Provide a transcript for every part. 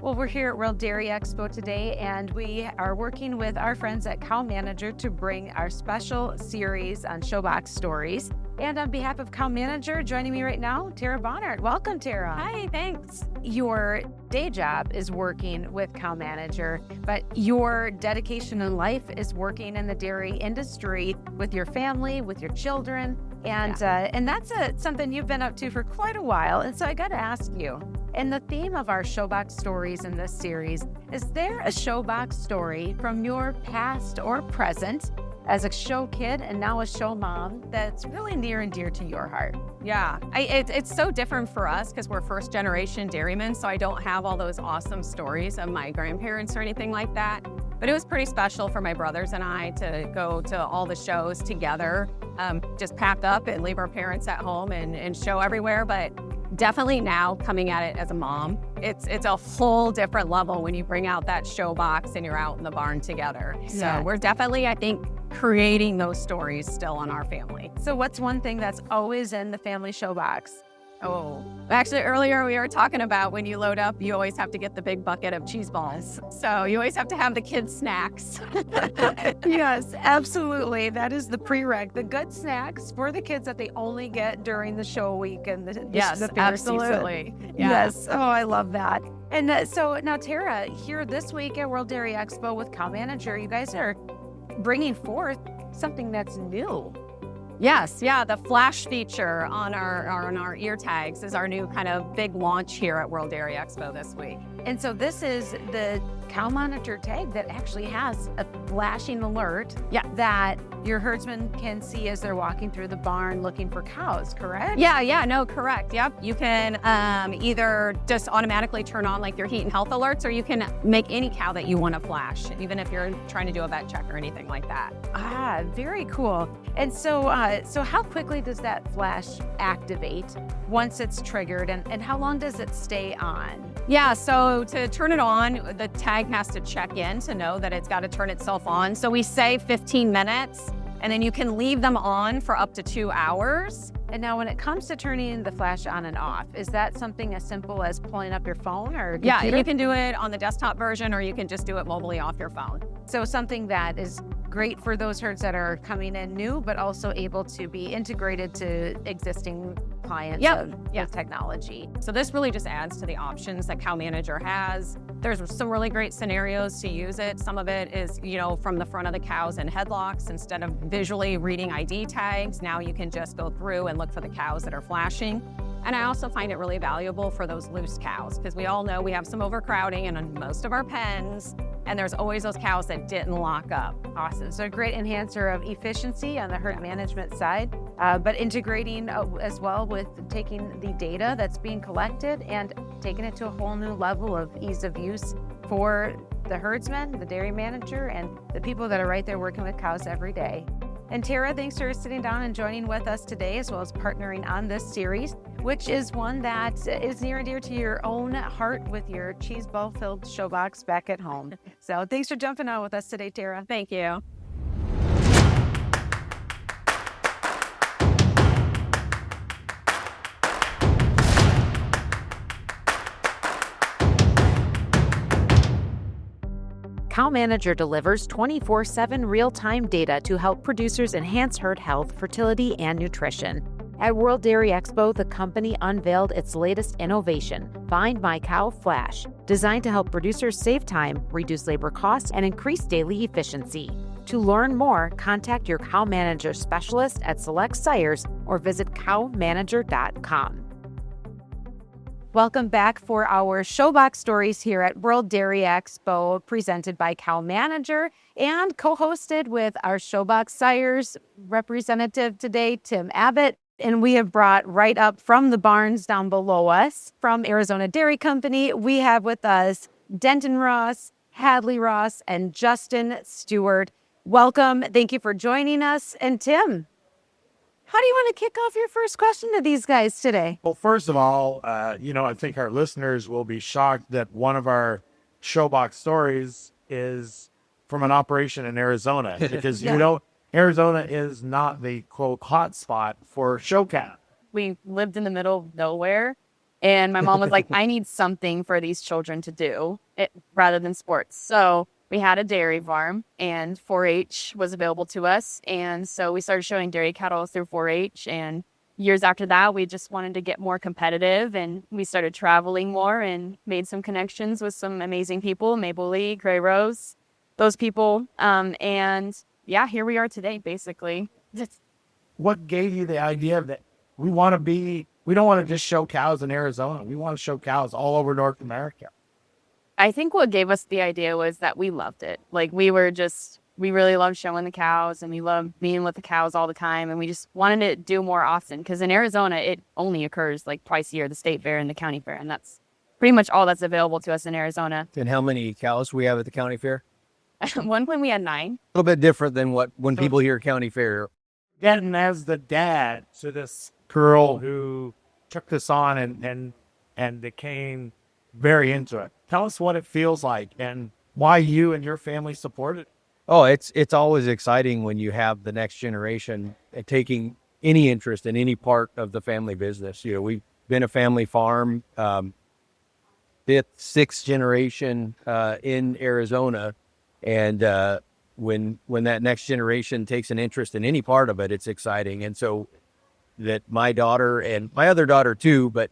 Well, we're here at World Dairy Expo today, and we are working with our friends at CowManager to bring our special series on Showbox Stories. And on behalf of CowManager, joining me right now, Tara Bonnert. Welcome, Tara. Hi, thanks. Your day job is working with CowManager, but your dedication in life is working in the dairy industry with your family, with your children, and that's something you've been up to for quite a while. And so I got to ask you, and the theme of our Showbox Stories in this series, is there a Showbox story from your past or present as a show kid and now a show mom that's really near and dear to your heart? Yeah, it's so different for us because we're first generation dairymen, so I don't have all those awesome stories of my grandparents or anything like that. But it was pretty special for my brothers and I to go to all the shows together, just pack up and leave our parents at home and show everywhere. But definitely now coming at it as a mom, it's a whole different level when you bring out that show box and you're out in the barn together. So we're definitely, I think, creating those stories still in our family. So what's one thing that's always in the family show box? Oh, actually earlier we were talking about when you load up, you always have to get the big bucket of cheese balls. So you always have to have the kids' snacks. Yes, absolutely. That is the prereq, the good snacks for the kids that they only get during the show week and the fair absolutely. Season. Yes. Oh, I love that. And so now, Tara, here this week at World Dairy Expo with CowManager, you guys are bringing forth something that's new. Yes, the flash feature on our ear tags is our new kind of big launch here at World Dairy Expo this week. And so this is the CowManager tag that actually has a flashing alert that your herdsmen can see as they're walking through the barn looking for cows, correct? No, correct. Yep. You can either just automatically turn on like your heat and health alerts, or you can make any cow that you want to flash, even if you're trying to do a vet check or anything like that. Ah, very cool. And so how quickly does that flash activate once it's triggered, and how long does it stay on? Yeah, so to turn it on, the tag has to check in to know that it's got to turn itself on. So we say 15 minutes, and then you can leave them on for up to 2 hours. And now when it comes to turning the flash on and off, is that something as simple as pulling up your phone or computer? Yeah, you can do it on the desktop version, or you can just do it mobilely off your phone. So something that is great for those herds that are coming in new, but also able to be integrated to existing clients of technology. So this really just adds to the options that CowManager has. There's some really great scenarios to use it. Some of it is, from the front of the cows in headlocks. Instead of visually reading ID tags, now you can just go through and look for the cows that are flashing. And I also find it really valuable for those loose cows, because we all know we have some overcrowding in most of our pens, and there's always those cows that didn't lock up. Awesome. So a great enhancer of efficiency on the herd management side, but integrating as well with taking the data that's being collected and taking it to a whole new level of ease of use for the herdsman, the dairy manager, and the people that are right there working with cows every day. And Tara, thanks for sitting down and joining with us today, as well as partnering on this series, which is one that is near and dear to your own heart with your cheese ball-filled showbox back at home. So thanks for jumping on with us today, Tara. Thank you. CowManager delivers 24/7 real-time data to help producers enhance herd health, fertility, and nutrition. At World Dairy Expo, the company unveiled its latest innovation, Find My Cow Flash, designed to help producers save time, reduce labor costs, and increase daily efficiency. To learn more, contact your CowManager specialist at Select Sires or visit cowmanager.com. Welcome back for our Showbox Stories here at World Dairy Expo, presented by CowManager and co-hosted with our Showbox Sires representative today, Tim Abbott. And we have brought right up from the barns down below us, from Arizona Dairy Company, we have with us Denton Ross, Hadley Ross, and Justin Stewart. Welcome. Thank you for joining us. And Tim, how do you want to kick off your first question to these guys today? Well, first of all, I think our listeners will be shocked that one of our Showbox stories is from an operation in Arizona, because Arizona is not the quote hot spot for show cat. We lived in the middle of nowhere, And my mom was like, I need something for these children to do rather than sports. So we had a dairy farm, and 4-H was available to us. And so we started showing dairy cattle through 4-H. And years after that, we just wanted to get more competitive, and we started traveling more and made some connections with some amazing people, Maple Lee, Gray Rose, those people. And yeah, here we are today, basically. What gave you the idea that we don't want to just show cows in Arizona. We want to show cows all over North America. I think what gave us the idea was that we loved it. Like we really loved showing the cows, and we loved being with the cows all the time. And we just wanted to do more often, because in Arizona, it only occurs like twice a year, the state fair and the county fair. And that's pretty much all that's available to us in Arizona. And how many cows we have at the county fair? At one point we had 9. A little bit different than when people hear county fair. Denton, as the dad to this girl who took this on and became very into it, tell us what it feels like and why you and your family support it. Oh, it's always exciting when you have the next generation taking any interest in any part of the family business. You know, we've been a family farm, 5th, 6th generation in Arizona, and when that next generation takes an interest in any part of it, it's exciting. And so that my daughter, and my other daughter too, but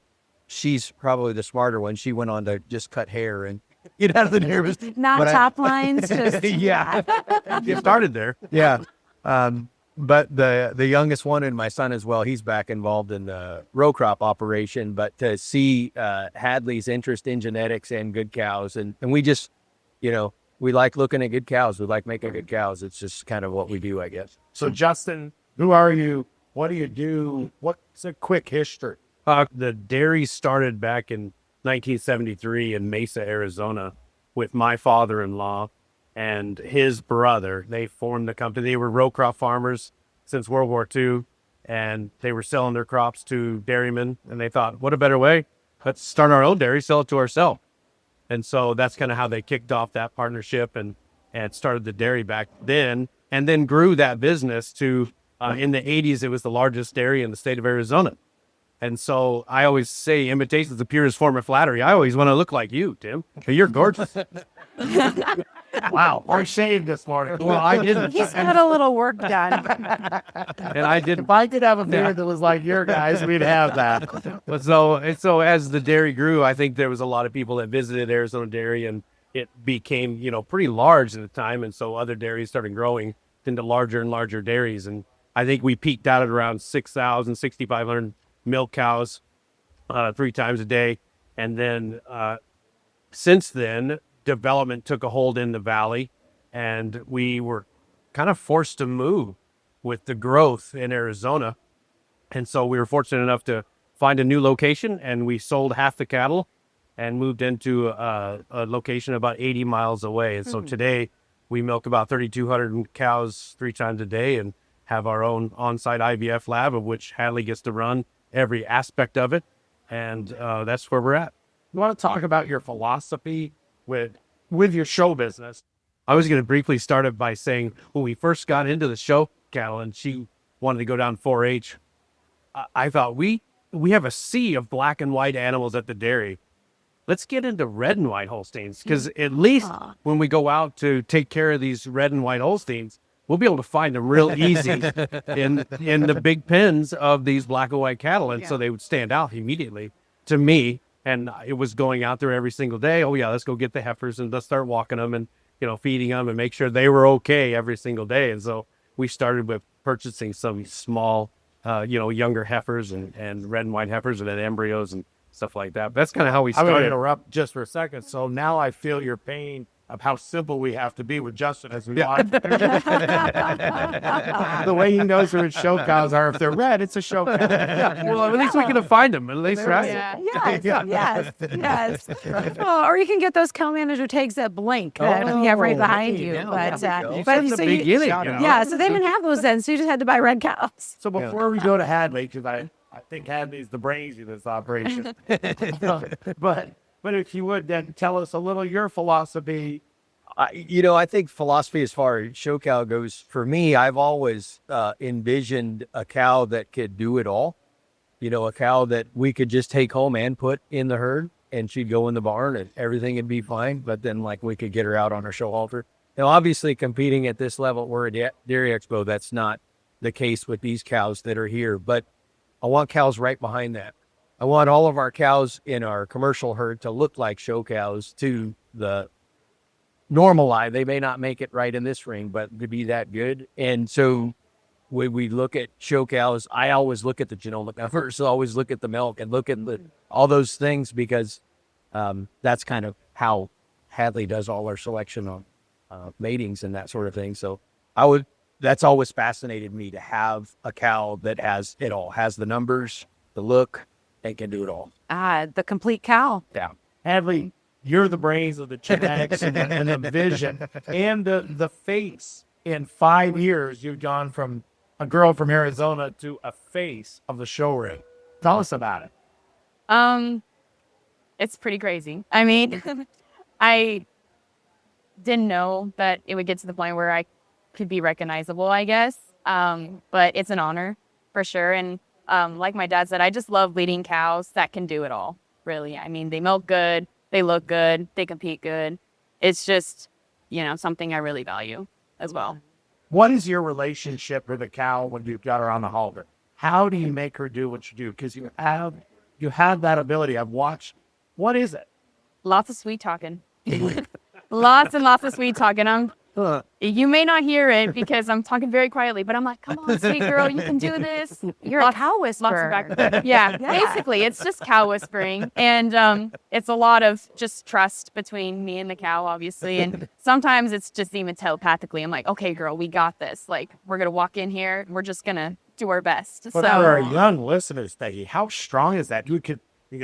she's probably the smarter one, she went on to just cut hair and get out of the nervous. Not top lines, just Yeah. You started there. Yeah. But the youngest one, and my son as well, he's back involved in the row crop operation. But to see Hadley's interest in genetics and good cows, and we just, we like looking at good cows. We like making good cows. It's just kind of what we do, I guess. So Justin, who are you? What do you do? What's a quick history? The dairy started back in 1973 in Mesa, Arizona, with my father-in-law and his brother. They formed the company. They were row crop farmers since World War II, and they were selling their crops to dairymen. And they thought, what a better way? Let's start our own dairy, sell it to ourselves. And so that's kind of how they kicked off that partnership and started the dairy back then, and then grew that business to, in the 80s, it was the largest dairy in the state of Arizona. And so I always say imitation is the purest form of flattery. I always want to look like you, Tim. You're gorgeous. Wow. I shaved this morning. Well, I didn't. he's got a little work done. And I didn't. If I could have a beard that was like your guys, we'd have that. But so as the dairy grew, I think there was a lot of people that visited Arizona Dairy, and it became, pretty large at the time. And so other dairies started growing into larger and larger dairies. And I think we peaked out at around 6,000, 6,500 milk cows 3 times a day. And then since then, development took a hold in the valley, and we were kind of forced to move with the growth in Arizona. And so we were fortunate enough to find a new location, and we sold half the cattle and moved into a location about 80 miles away. And so today we milk about 3,200 cows 3 times a day and have our own on-site IVF lab, of which Hadley gets to run every aspect of it. And that's where we're at. You want to talk about your philosophy with your show business? I was going to briefly start it by saying when we first got into the show cattle and she wanted to go down 4-H, I thought we have a sea of black and white animals at the dairy. Let's get into red and white Holsteins, because at least when we go out to take care of these red and white Holsteins, we'll be able to find them real easy in the big pens of these black and white cattle. And so they would stand out immediately to me. And it was going out there every single day. Oh yeah, let's go get the heifers and let's start walking them and, feeding them and make sure they were okay every single day. And so we started with purchasing some small, younger heifers and red and white heifers and then embryos and stuff like that. But that's kind of how we I'm going to started. interrupt just for a second. So now I feel your pain of how simple we have to be with Justin as we want. The way he knows who his show cows are. If they're red, it's a show cow. Well, at least we can find them. At least, right? Yes. Oh, or you can get those CowManager tags that blink that we have right behind you. But That's the beginning. so they didn't have those then, so you just had to buy red cows. So before we go to Hadley, because I think Hadley's the brains of this operation. But if you would then tell us a little your philosophy. I think philosophy as far as show cow goes, for me, I've always envisioned a cow that could do it all. a cow that we could just take home and put in the herd, and she'd go in the barn and everything would be fine. But then like we could get her out on our show halter. Now, obviously competing at this level, we're a dairy expo. That's not the case with these cows that are here, but I want cows right behind that. I want all of our cows in our commercial herd to look like show cows to the normal eye. They may not make it right in this ring, but to be that good. And so when we look at show cows, I always look at the genomic numbers, so always look at the milk and look at all those things, because that's kind of how Hadley does all our selection on matings and that sort of thing. So that's always fascinated me, to have a cow that has it all, has the numbers, the look, and can do it all. The complete cow. Yeah. Hadley, you're the brains of the genetics and the vision and the face. In 5 years, you've gone from a girl from Arizona to a face of the show ring. Tell us about it. It's pretty crazy. I mean, I didn't know that it would get to the point where I could be recognizable, I guess. But it's an honor for sure. And like my dad said, I just love leading cows that can do it all, really. I mean, they milk good, they look good, they compete good. It's just, something I really value as well. What is your relationship with a cow when you've got her on the halter? How do you make her do what you do? Because you have that ability. I've watched. What is it? Lots of sweet talking. Lots and lots of sweet talking. You may not hear it because I'm talking very quietly, but I'm like, come on, sweet girl, you can do this. You're a cow whisperer. Lots of back. Yeah, basically, it's just cow whispering. And it's a lot of just trust between me and the cow, obviously. And sometimes it's just even telepathically. I'm like, okay, girl, we got this. Like, we're going to walk in here. We're just going to do our best. But for our young listeners, Peggy, how strong is that? You could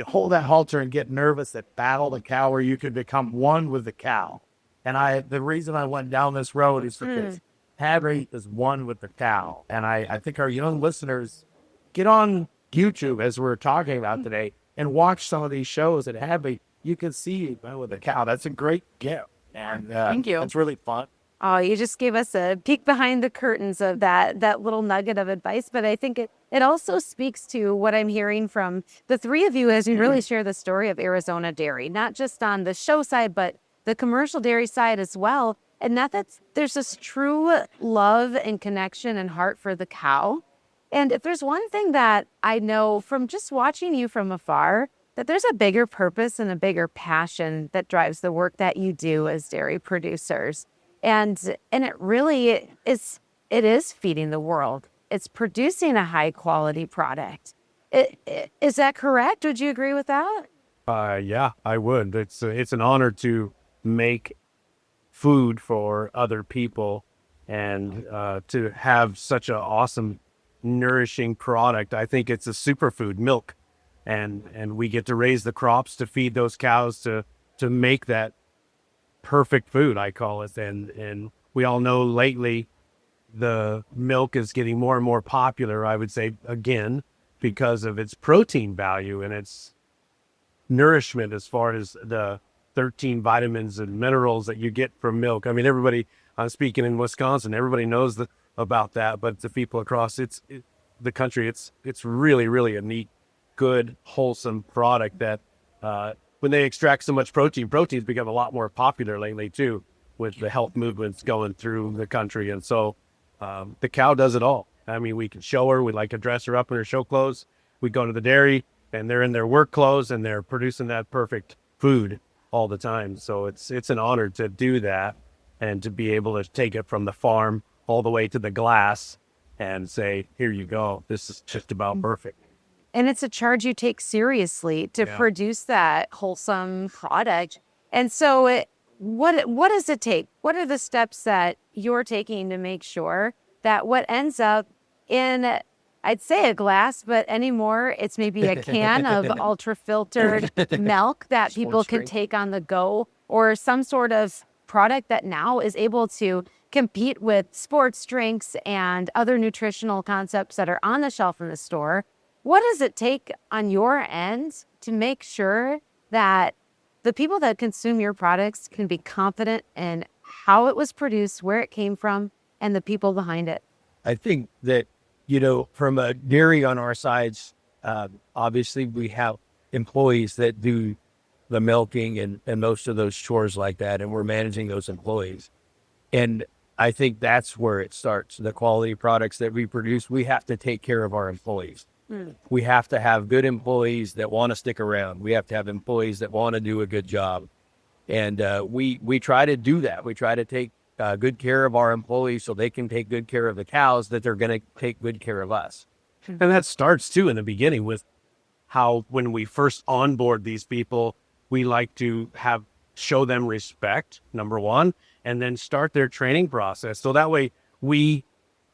hold that halter and get nervous at battle the cow, or you could become one with the cow. And the reason I went down this road is because Hadley is one with the cow. And I think our young listeners, get on YouTube, as we're talking about today, and watch some of these shows at Hadley. You can see with the cow. That's a great gift. And thank you. It's really fun. Oh, you just gave us a peek behind the curtains of that little nugget of advice. But I think it also speaks to what I'm hearing from the three of you as you really share the story of Arizona dairy, not just on the show side, but the commercial dairy side as well. And that's there's this true love and connection and heart for the cow. And if there's one thing that I know from just watching you from afar, that there's a bigger purpose and a bigger passion that drives the work that you do as dairy producers. And it really is feeding the world. It's producing a high quality product. Is that correct? Would you agree with that? Yeah, I would. It's an honor to make food for other people, and to have such an awesome, nourishing product. I think it's a superfood, milk, and we get to raise the crops to feed those cows to make that perfect food, I call it. And we all know lately the milk is getting more and more popular, I would say, again, because of its protein value and its nourishment as far as the 13 vitamins and minerals that you get from milk. I mean, everybody, I'm speaking in Wisconsin, everybody knows about that, but the people across the country, it's really, really a neat, good, wholesome product that when they extract so much proteins become a lot more popular lately too, with the health movements going through the country. And so the cow does it all. I mean, we can show her, we like to dress her up in her show clothes. We go to the dairy and they're in their work clothes and they're producing that perfect food all the time. So it's an honor to do that and to be able to take it from the farm all the way to the glass and say, here you go. This is just about perfect. And it's a charge you take seriously to produce that wholesome product. And so what does it take? What are the steps that you're taking to make sure that what ends up in, I'd say a glass, but anymore, it's maybe a can of ultra filtered milk that people can take on the go, or some sort of product that now is able to compete with sports drinks and other nutritional concepts that are on the shelf in the store. What does it take on your end to make sure that the people that consume your products can be confident in how it was produced, where it came from, and the people behind it? I think that, from a dairy on our sides, Obviously, we have employees that do the milking and most of those chores like that, and we're managing those employees. And I think that's where it starts. The quality products that we produce, we have to take care of our employees. We have to have good employees that want to stick around. We have to have employees that want to do a good job. And we try to do that. We try to take good care of our employees so they can take good care of the cows that they're going to take good care of us. And that starts too in the beginning with how when we first onboard these people, we like to show them respect, number one, and then start their training process. So that way we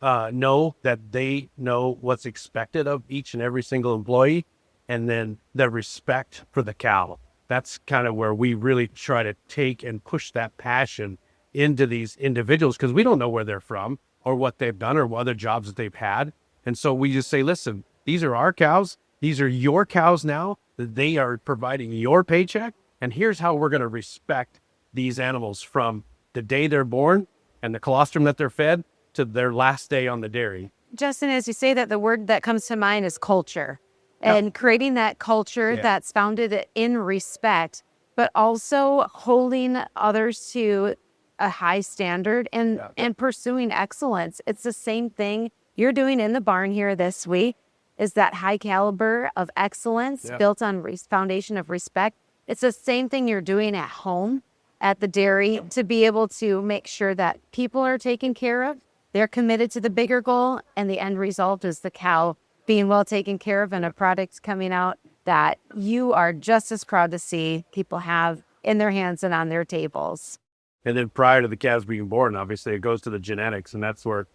know that they know what's expected of each and every single employee, and then the respect for the cow. That's kind of where we really try to take and push that passion into these individuals, because we don't know where they're from or what they've done or what other jobs that they've had. And so we just say, listen, these are our cows. These are your cows now. They are providing your paycheck. And here's how we're going to respect these animals from the day they're born and the colostrum that they're fed to their last day on the dairy. Justin, as you say that, the word that comes to mind is culture. And creating that culture that's founded in respect, but also holding others to a high standard and pursuing excellence. It's the same thing you're doing in the barn here this week, is that high caliber of excellence built on foundation of respect. It's the same thing you're doing at home, at the dairy, to be able to make sure that people are taken care of. They're committed to the bigger goal, and the end result is the cow being well taken care of and a product coming out that you are just as proud to see people have in their hands and on their tables. And then prior to the calves being born, obviously it goes to the genetics, and that's where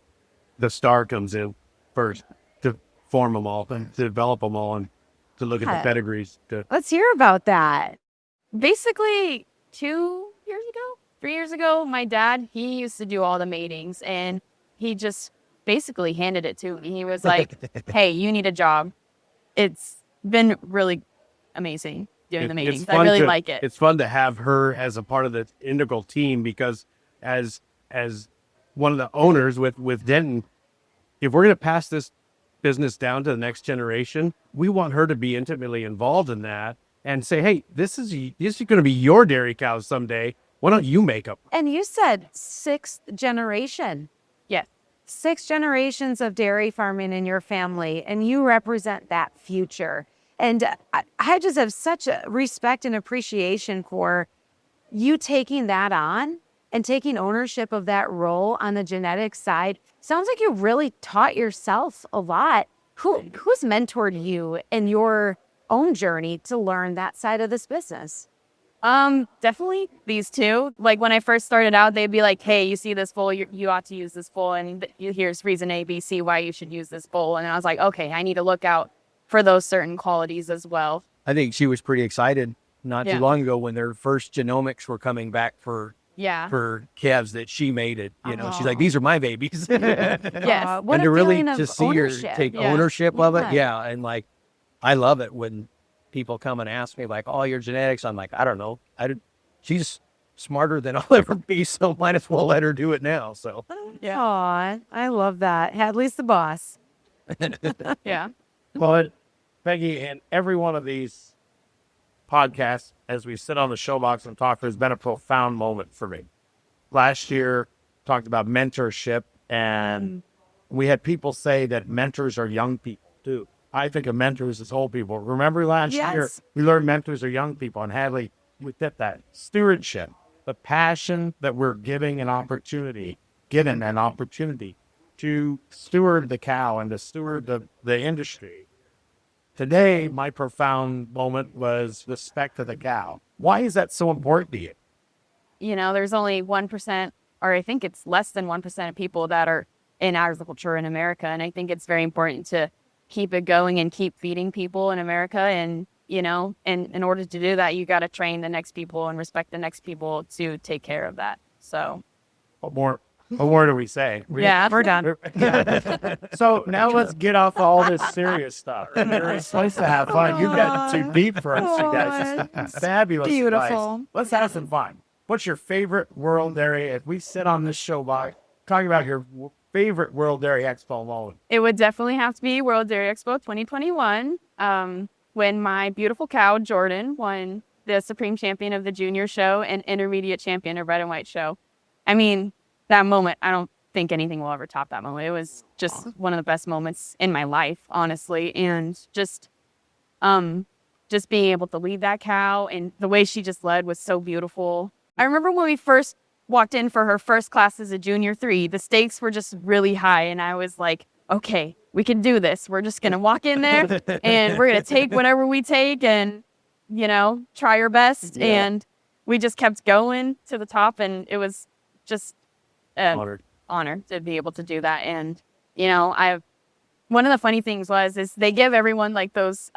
the star comes in first to form them all, to develop them all, and to look at the pedigrees. Let's hear about that. Basically 3 years ago, my dad, he used to do all the matings, and he just basically handed it to me. He was like, hey, you need a job. It's been really amazing doing the matings. I really like it. It's fun to have her as a part of the integral team, because as one of the owners with Denton, if we're going to pass this business down to the next generation, we want her to be intimately involved in that and say, hey, this is going to be your dairy cows someday. Why don't you make them? And you said sixth generation. Yes. 6 generations of dairy farming in your family, and you represent that future. And I just have such a respect and appreciation for you taking that on and taking ownership of that role on the genetics side. Sounds like you really taught yourself a lot. Who's mentored you in your own journey to learn that side of this business? Definitely these two. Like when I first started out, they'd be like, hey, you see this bull, you ought to use this bull, and here's reason A, B, C why you should use this bull. And I was like, okay, I need to look out for those certain qualities as well. I think she was pretty excited not too long ago when their first genomics were coming back for calves that she made it. You know, she's like, these are my babies. Yes. What And a to really feeling of to see ownership. her take Yeah. ownership of it. Yeah. And like, I love it when people come and ask me like, oh, your genetics. I'm like, I don't know. She's smarter than I'll ever be, so might as well let her do it now. So Yeah. Aw, I love that. Hadley's the boss. Yeah. Well, Peggy, in every one of these podcasts, as we sit on the Showbox and talk, there's been a profound moment for me. Last year, talked about mentorship, and we had people say that mentors are young people too. I think of mentors as old people. Remember last year, we learned mentors are young people, and Hadley, we did that. Stewardship, the passion that we're given an opportunity to steward the cow and to steward the industry. Today, my profound moment was respect to the cow. Why is that so important to you? You know, there's only 1%, or I think it's less than 1% of people that are in agriculture in America. And I think it's very important to keep it going and keep feeding people in America. And, you know, and in order to do that, you got to train the next people and respect the next people to take care of that. So What more do we say? yeah, we're done. So now let's get off all this serious stuff. It's supposed to have fun. You got too deep for us, you guys. Fabulous. Beautiful. Advice. Let's have some fun. What's your favorite World Dairy? If we sit on this show talking about your favorite World Dairy Expo moment? It would definitely have to be World Dairy Expo 2021, when my beautiful cow, Jordan, won the Supreme Champion of the Junior Show and Intermediate Champion of Red and White Show. I mean, that moment, I don't think anything will ever top that moment. It was just one of the best moments in my life, honestly. And just being able to lead that cow and the way she just led was so beautiful. I remember when we first walked in for her first class as a junior 3, the stakes were just really high. And I was like, okay, we can do this. We're just going to walk in there and we're going to take whatever we take and, you know, try our best. Yeah. And we just kept going to the top. And it was just an honor to be able to do that. And, you know, one of the funny things is they give everyone like those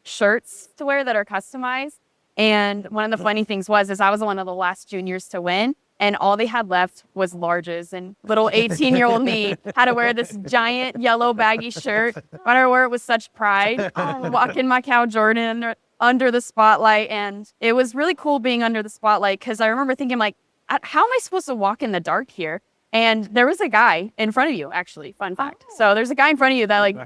shirts to wear that are customized. And one of the funny things is I was one of the last juniors to win. And all they had left was larges. And little 18-year-old me had to wear this giant yellow baggy shirt. But I wore it with such pride, walking my cow Jordan under the spotlight. And it was really cool being under the spotlight because I remember thinking, like, how am I supposed to walk in the dark here? And there was a guy in front of you, actually, fun fact. So there's a guy in front of you that, like,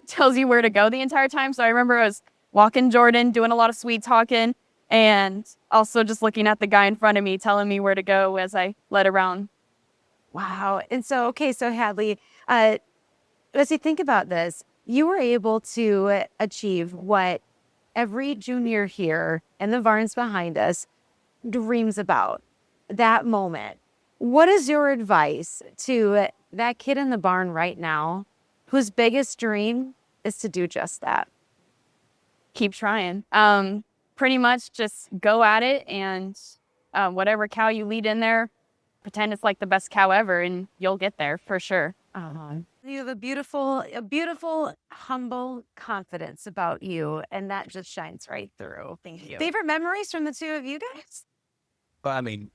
tells you where to go the entire time. So I remember I was walking Jordan, doing a lot of sweet talking, and also just looking at the guy in front of me, telling me where to go as I led around. Wow. And so, okay, so Hadley, as you think about this, you were able to achieve what every junior here and the barns behind us dreams about, that moment. What is your advice to that kid in the barn right now whose biggest dream is to do just that? Keep trying. Pretty much just go at it, and whatever cow you lead in there, pretend it's like the best cow ever, and you'll get there for sure. You have a beautiful, humble confidence about you, and that just shines right through. Thank you. Favorite memories from the two of you guys? Well, I mean,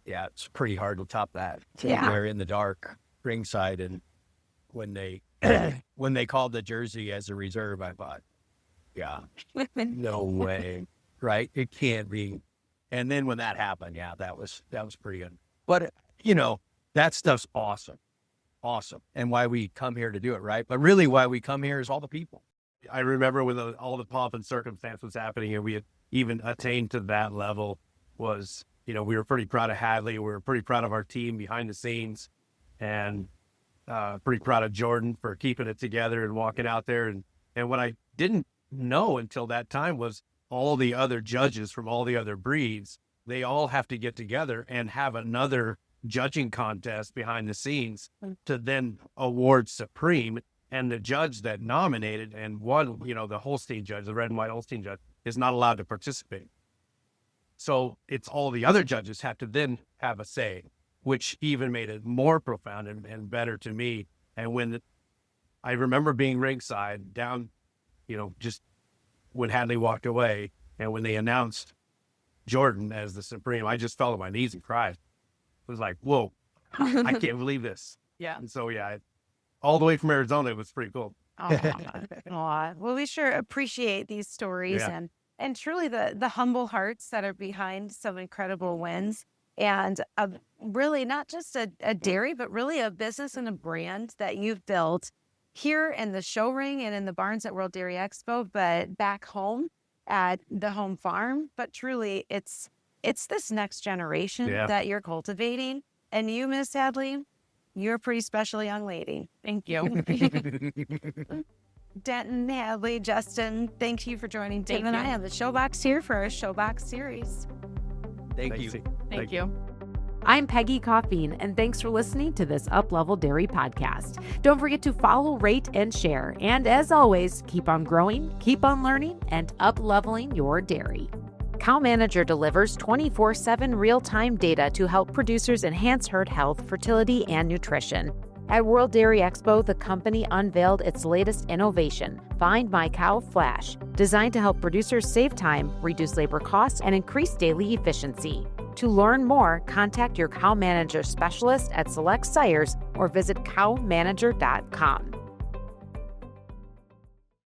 yeah, it's pretty hard to top that. Yeah. We're in the dark ringside, and when they called the jersey as a reserve, I thought, yeah, no way, right? It can't be. And then when that happened, yeah, that was pretty good. But you know, that stuff's awesome, and why we come here to do it, right? But really, why we come here is all the people. I remember when all the pomp and circumstance was happening, and we had even attained to that level. Was, you know, we were pretty proud of Hadley. We were pretty proud of our team behind the scenes, and pretty proud of Jordan for keeping it together and walking out there. And what I didn't know until that time was all the other judges from all the other breeds, they all have to get together and have another judging contest behind the scenes to then award Supreme. And the judge that nominated and won, you know, the Holstein judge, the red and white Holstein judge, is not allowed to participate. So it's all the other judges have to then have a say, which even made it more profound and better to me. And when I remember being ringside down, you know, just when Hadley walked away and when they announced Jordan as the Supreme, I just fell on my knees and cried. It was like, whoa, I can't believe this. Yeah. And so, yeah, all the way from Arizona, it was pretty cool. Well, we sure appreciate these stories and truly the humble hearts that are behind some incredible wins. And really not just a dairy, but really a business and a brand that you've built here in the show ring and in the barns at World Dairy Expo, but back home at the home farm. But truly, it's this next generation that you're cultivating. And you, Miss Hadley, you're a pretty special young lady. Thank you. Denton, Hadley, Justin, thank you for joining Tim and I on the Showbox here for our Showbox series. Thank you. Thank you. I'm Peggy Coffeen, and thanks for listening to this Up Level Dairy podcast. Don't forget to follow, rate, and share. And as always, keep on growing, keep on learning, and up-leveling your dairy. CowManager delivers 24/7 real-time data to help producers enhance herd health, fertility, and nutrition. At World Dairy Expo, the company unveiled its latest innovation, Find My Cow Flash, designed to help producers save time, reduce labor costs, and increase daily efficiency. To learn more, contact your CowManager specialist at select sires or visit cowmanager.com.